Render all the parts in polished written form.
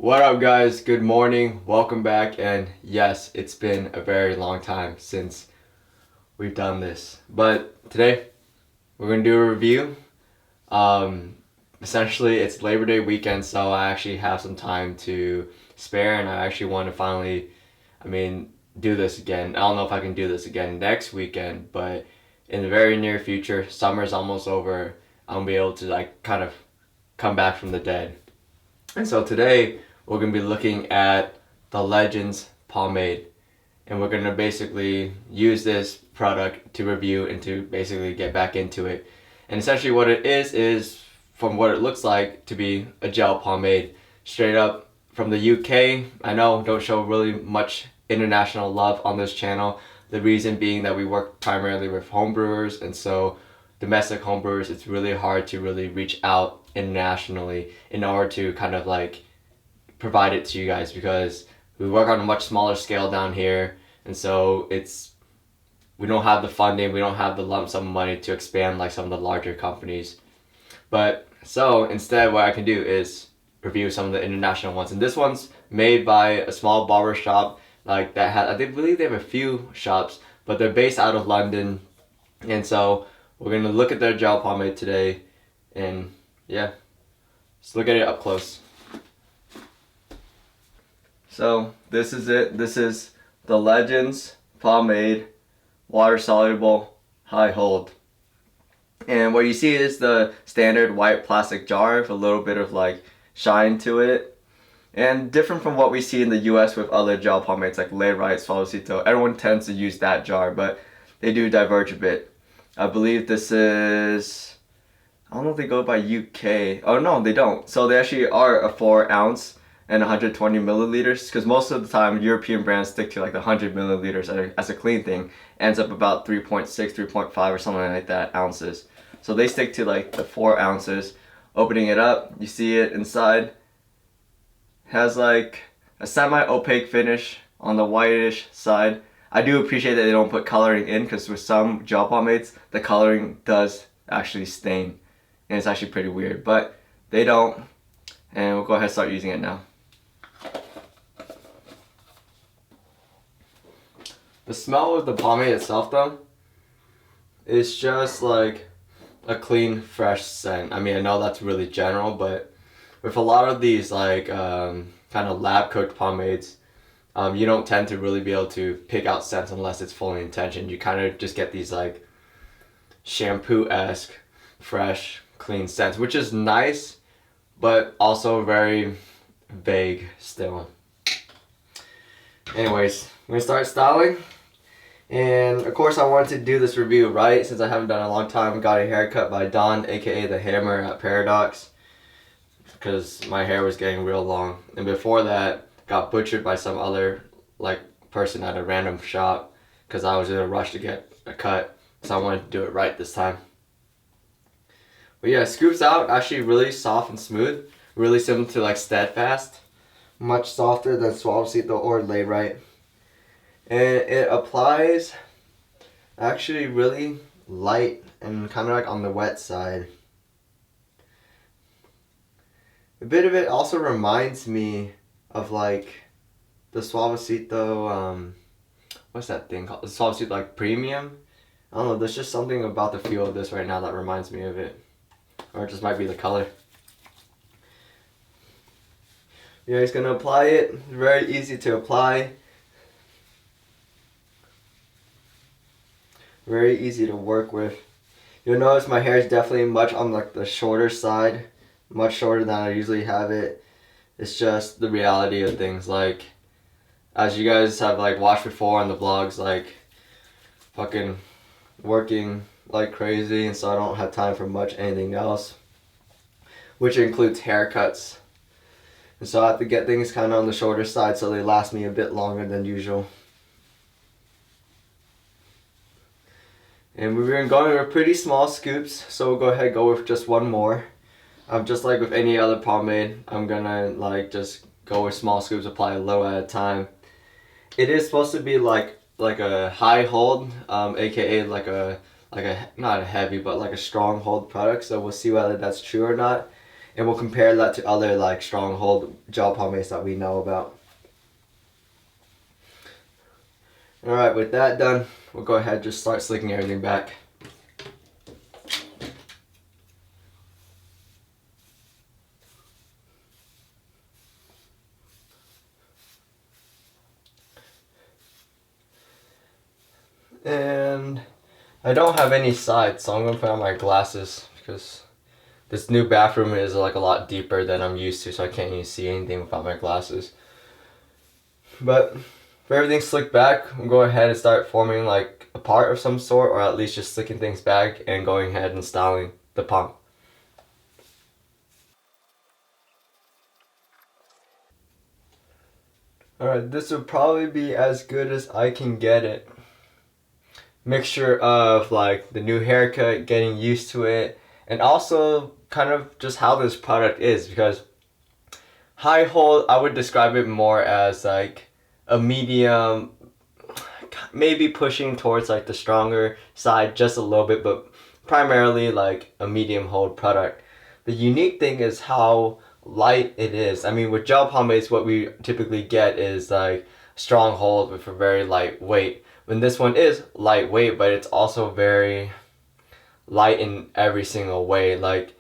What up, guys? Good morning. Welcome back. And yes, it's been a very long time since we've done this. But today, we're going to do a review. Um, Essentially, it's Labor Day weekend, so I actually have some time to spare, and I actually want to finally, do this again. I don't know if I can do this again next weekend, but in the very near future, summer's almost over. I'm going to be able to, kind of come back from the dead. And so today we're going to be looking at the Legends Pomade. And we're going to basically use this product to review and to basically get back into it. And essentially what it is from what it looks like to be a gel pomade straight up from the UK. I know don't show really much international love on this channel. The reason being that we work primarily with homebrewers, and so domestic homebrewers, it's really hard to really reach out internationally in order to kind of like provide it to you guys, because we work on a much smaller scale down here, and so we don't have the funding, we don't have the lump sum of money to expand like some of the larger companies. But so instead what I can do is review some of the international ones, and this one's made by a small barber shop like that has, I believe they have a few shops, but they're based out of London. And so we're going to look at their gel pomade today, and yeah, let's look at it up close. So this is it. This is the Legends Pomade Water Soluble High Hold. And what you see is the standard white plastic jar with a little bit of like shine to it. And different from what we see in the US with other gel pomades like Lay Right, Suavecito. Everyone tends to use that jar, but they do diverge a bit. I believe this is, I don't know if they go by UK. Oh no, they don't. So they actually are a 4 ounce and 120 milliliters, because most of the time European brands stick to like the 100 milliliters as a clean thing. Ends up about 3.6, 3.5 or something like that ounces. So they stick to like the 4 ounces. Opening it up, you see it inside. Has like a semi-opaque finish on the whitish side. I do appreciate that they don't put coloring in, because with some gel pomades, the coloring does actually stain. And it's actually pretty weird, but they don't. And we'll go ahead and start using it now. The smell of the pomade itself though, is just like a clean, fresh scent. I mean, I know that's really general, but with a lot of these like kind of lab cooked pomades, you don't tend to really be able to pick out scents unless it's fully intentioned. You kind of just get these like shampoo-esque, fresh, clean scents, which is nice, but also very vague still. Anyways, I'm gonna start styling. And of course I wanted to do this review right, since I haven't done it in a long time. Got a haircut by Don, aka the Hammer at Paradox, because my hair was getting real long. And before that, got butchered by some other like person at a random shop, because I was in a rush to get a cut, so I wanted to do it right this time. But yeah, scoops out actually really soft and smooth, really similar to like Steadfast, much softer than Suavecito or Lay Right. And it applies actually really light and kind of like on the wet side. A bit of it also reminds me of like the Suavecito, what's that thing called? The Suavecito like Premium? I don't know, there's just something about the feel of this right now that reminds me of it. Or it just might be the color. Yeah, he's gonna apply it. Very easy to apply. Very easy to work with. You'll notice my hair is definitely much on like the shorter side. Much shorter than I usually have it. It's just the reality of things. Like, as you guys have like watched before on the vlogs, like fucking working like crazy, and so I don't have time for much anything else, which includes haircuts. And so I have to get things kind of on the shorter side so they last me a bit longer than usual. And we've been going with pretty small scoops, so we'll go ahead and go with just one more. Just like with any other pomade, I'm gonna like just go with small scoops, apply a little at a time. It is supposed to be like a high hold, aka like a not a heavy but like a strong hold product. So we'll see whether that's true or not. and we'll compare that to other like stronghold gel pomades that we know about. Alright, with that done, we'll go ahead and just start slicking everything back. And I don't have any sides, so I'm going to put on my glasses because this new bathroom is like a lot deeper than I'm used to, so I can't even see anything without my glasses. But for everything slicked back, we'll go ahead and start forming like a part of some sort, or at least just slicking things back and going ahead and styling the pomp. Alright, this will probably be as good as I can get it. Mixture of like the new haircut, getting used to it, and also kind of just how this product is, because high hold, I would describe it more as like a medium, maybe pushing towards like the stronger side just a little bit, but primarily like a medium hold product. The unique thing is how light it is. I mean, with gel pomades, what we typically get is like strong hold with a very light weight. When this one is lightweight, but it's also very light in every single way. Like,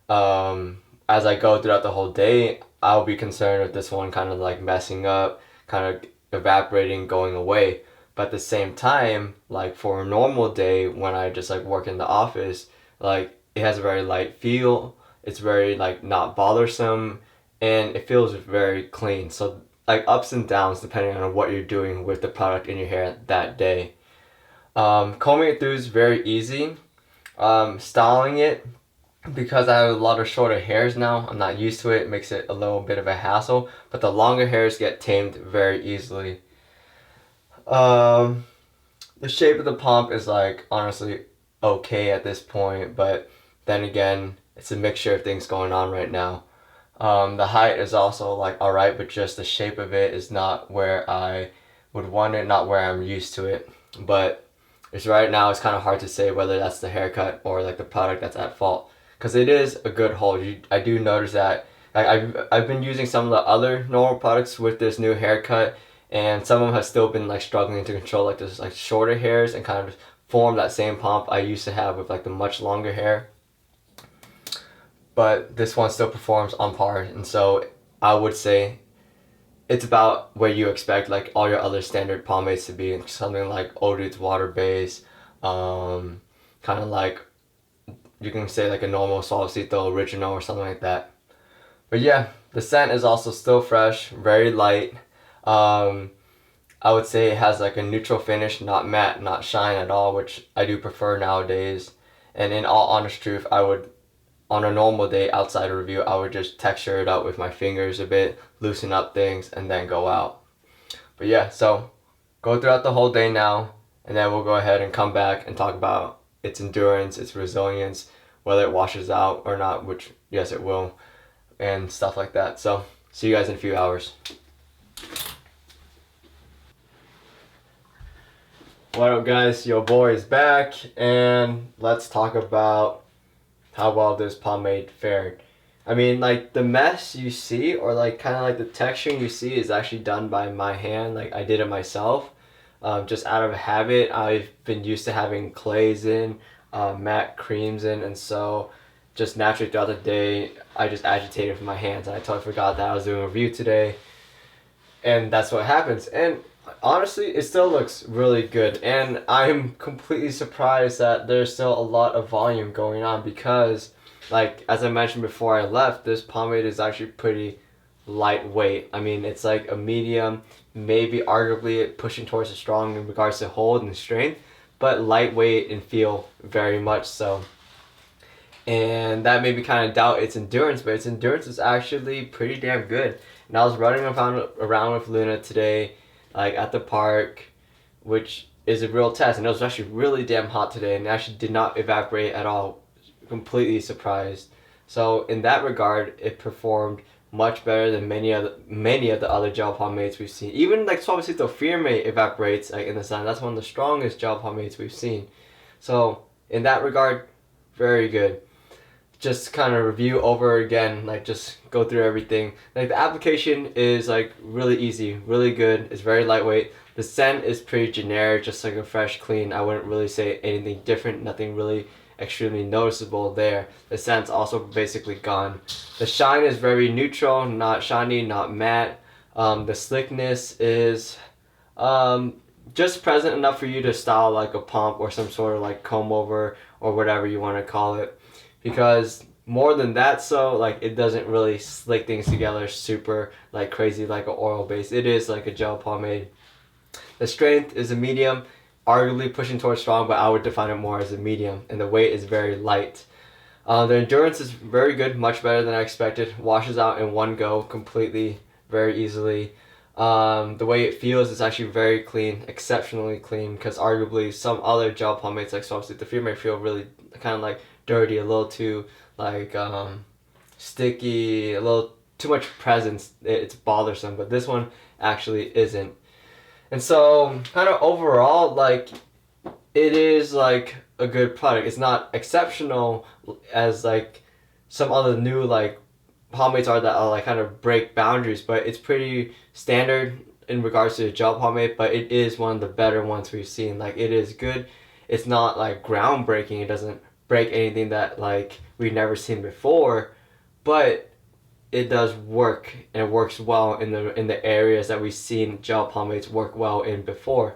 as I go throughout the whole day, I'll be concerned with this one kind of like messing up, kind of evaporating, going away. But at the same time, like for a normal day when I just like work in the office, like it has a very light feel. It's very like not bothersome, and it feels very clean. So like ups and downs depending on what you're doing with the product in your hair that day. Combing it through is very easy. Styling it, because I have a lot of shorter hairs now, I'm not used to it. It makes it a little bit of a hassle, but the longer hairs get tamed very easily. Um, the shape of the pomp is like honestly okay at this point, but then again, it's a mixture of things going on right now. The height is also like alright, but just the shape of it is not where I would want it, not where I'm used to it. But it's right now, it's kind of hard to say whether that's the haircut or like the product that's at fault, because it is a good hold. I do notice that like, I've been using some of the other normal products with this new haircut, and some of them have still been like struggling to control like this like shorter hairs and kind of form that same pomp I used to have with like the much longer hair. But this one still performs on par, and so I would say it's about where you expect like all your other standard pomades to be, something like Eau Roots water base, kind of like you can say like a normal Suavecito original or something like that. But yeah, the scent is also still fresh, very light. Um, I would say it has like a neutral finish, not matte, not shine at all, which I do prefer nowadays. And in all honest truth, I would, on a normal day outside a review, I would just texture it out with my fingers a bit, loosen up things, and then go out. But yeah, so go throughout the whole day now, and then we'll go ahead and come back and talk about its endurance, its resilience, whether it washes out or not, which yes it will, and stuff like that. So see you guys in a few hours. What up guys, your boy is back, and let's talk about how well this pomade fared. I mean, like the mess you see, or like kind of like the texturing you see, is actually done by my hand. Like I did it myself, just out of habit. I've been used to having clays in, matte creams in, and so just naturally throughout the day, I just agitated with my hands, and I totally forgot that I was doing a review today, and that's what happens. And honestly, it still looks really good, and I'm completely surprised that there's still a lot of volume going on, because like as I mentioned before I left, this pomade is actually pretty lightweight. I mean, it's like a medium, maybe arguably pushing towards a strong in regards to hold and strength, but lightweight and feel very much so. And that made me kind of doubt its endurance, but its endurance is actually pretty damn good. And I was running around with Luna today, like at the park, which is a real test, and it was actually really damn hot today, and it actually did not evaporate at all. Completely surprised. So in that regard, it performed much better than many of the other gel pomades we've seen. Even like Suavecito Firme evaporates like in the sun. That's one of the strongest gel pomades we've seen. So in that regard, very good. just kind of review over again, like just go through everything. Like the application is like really easy, really good. It's very lightweight. The scent is pretty generic, just like a fresh, clean. I wouldn't really say anything different, nothing really extremely noticeable there. The scent's also basically gone. The shine is very neutral, not shiny, not matte. The slickness is just present enough for you to style like a pomp or some sort of like comb over or whatever you want to call it. Because more than that, so like it doesn't really slick things together super like crazy like an oil base. It is like a gel pomade. The strength is a medium, arguably pushing towards strong, but I would define it more as a medium. And the weight is very light. The endurance is very good, much better than I expected. Washes out in one go completely, very easily. The way it feels is actually very clean, exceptionally clean, because arguably some other gel pomades like Swamp the Fear may feel really kind of like dirty, a little too like sticky, a little too much presence. It's bothersome, but this one actually isn't. And so kind of overall, like it is like a good product. It's not exceptional as like some other new like pomades are that are like kind of break boundaries, but it's pretty standard in regards to the gel pomade, but it is one of the better ones we've seen. Like it is good. It's not like groundbreaking. It doesn't break anything that like we've never seen before, but it does work, and it works well in the areas that we've seen gel pomades work well in before.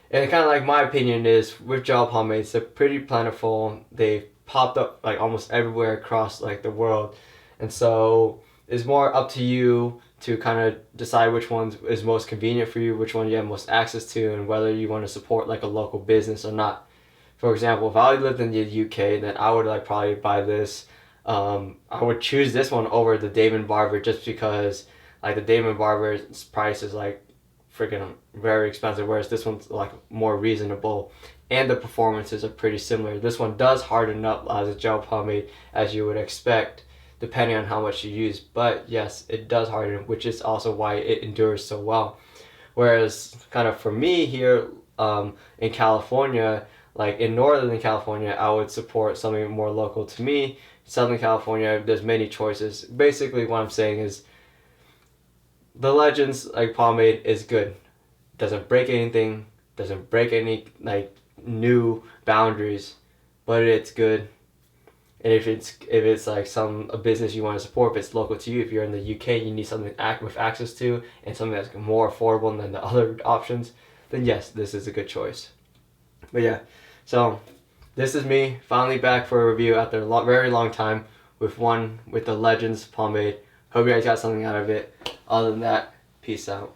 And kind of like my opinion is with gel pomades, they're pretty plentiful. They've popped up like almost everywhere across like the world. And so it's more up to you to kind of decide which one is most convenient for you, which one you have most access to, and whether you want to support like a local business or not. For example, if I lived in the UK, then I would like probably buy this. I would choose this one over the Dave & Barber just because like the Dave & Barber's price is like freaking very expensive, whereas this one's like more reasonable, and the performances are pretty similar. This one does harden up as a gel pomade, as you would expect, depending on how much you use. But yes, it does harden, which is also why it endures so well. Whereas kind of for me here in California, like in Northern California, I would support something more local to me. Southern California, there's many choices. Basically, what I'm saying is the Legends like pomade is good. Doesn't break anything. Doesn't break any like new boundaries, but it's good. And if it's like a business you want to support, if it's local to you, if you're in the UK, you need something with access to and something that's more affordable than the other options, then yes, this is a good choice. But yeah, so this is me finally back for a review after a very long time with the Legends pomade. Hope you guys got something out of it. Other than that, peace out.